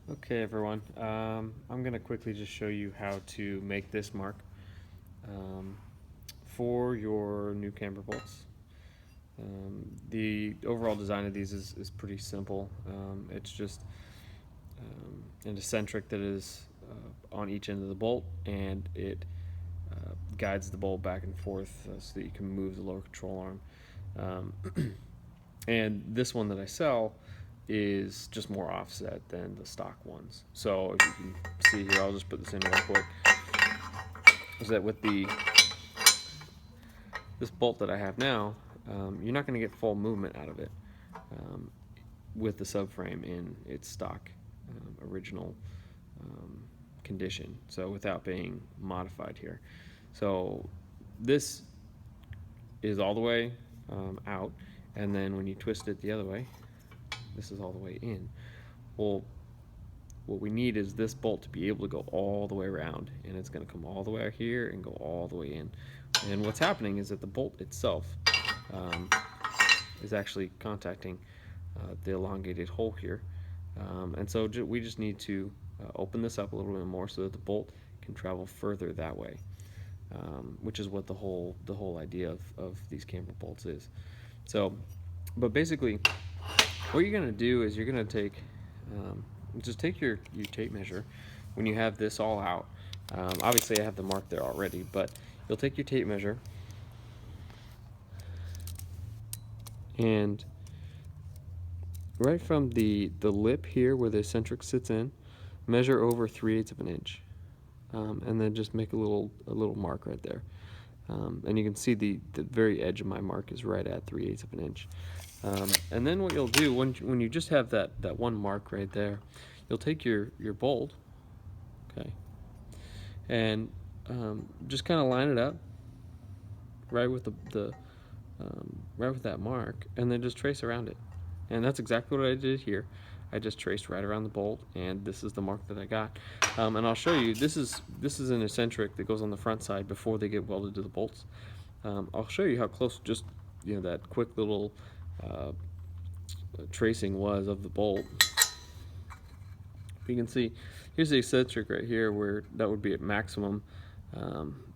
Okay, everyone. I'm going to quickly just show you how to make this mark um, for your new camber bolts. The overall design of these is pretty simple. It's just an eccentric that is on each end of the bolt, and it guides the bolt back and forth so that you can move the lower control arm. And this one that I sell is just more offset than the stock ones. So if you can see here, I'll just put this in real quick. Is that with this bolt that I have now, you're not going to get full movement out of it um, with the subframe in its stock original condition. So without being modified here. So this is all the way out, and then when you twist it the other way, this is all the way in. Well, what we need is this bolt to be able to go all the way around, and it's going to come all the way out here and go all the way in. And what's happening is that the bolt itself is actually contacting the elongated hole here, and so we just need to open this up a little bit more so that the bolt can travel further that way, which is what the whole idea of these camber bolts is. So, but basically, what you're going to do is you're going to take just take your tape measure when you have this all out. Obviously I have the mark there already, but you'll take your tape measure and right from the lip here where the eccentric sits in, measure over 3/8 of an inch, and then just make a little mark right there. And you can see the very edge of my mark is right at 3/8 of an inch. And then what you'll do when you just have that one mark right there, you'll take your bolt, okay, and just kind of line it up right with right with that mark, and then just trace around it. And that's exactly what I did here. I just traced right around the bolt, and this is the mark that I got. And I'll show you. This is an eccentric that goes on the front side before they get welded to the bolts. I'll show you how close just that quick little tracing was of the bolt. You can see here's the eccentric right here where that would be at maximum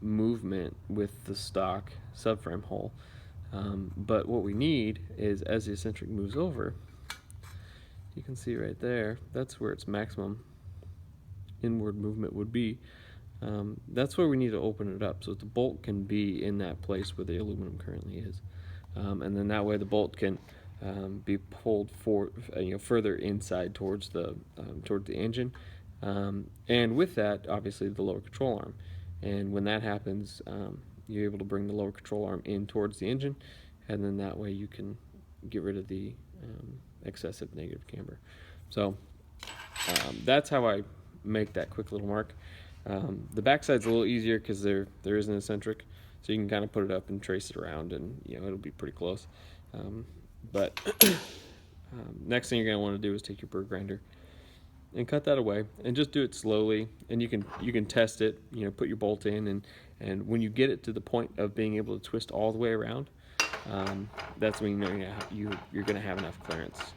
movement with the stock subframe hole. But what we need is, as the eccentric moves over, you can see right there, that's where its maximum inward movement would be. That's where we need to open it up so that the bolt can be in that place where the aluminum currently is. And then that way the bolt can be pulled further inside towards the engine. And with that, obviously, the lower control arm. And when that happens, you're able to bring the lower control arm in towards the engine, and then that way you can get rid of the excessive negative camber. So that's how I make that quick little mark. The backside's a little easier because there is an eccentric, so you can kind of put it up and trace it around, and it'll be pretty close. But next thing you're going to want to do is take your burr grinder and cut that away, and just do it slowly. And you can test it. Put your bolt in, and when you get it to the point of being able to twist all the way around, that's when you're going to have enough clearance.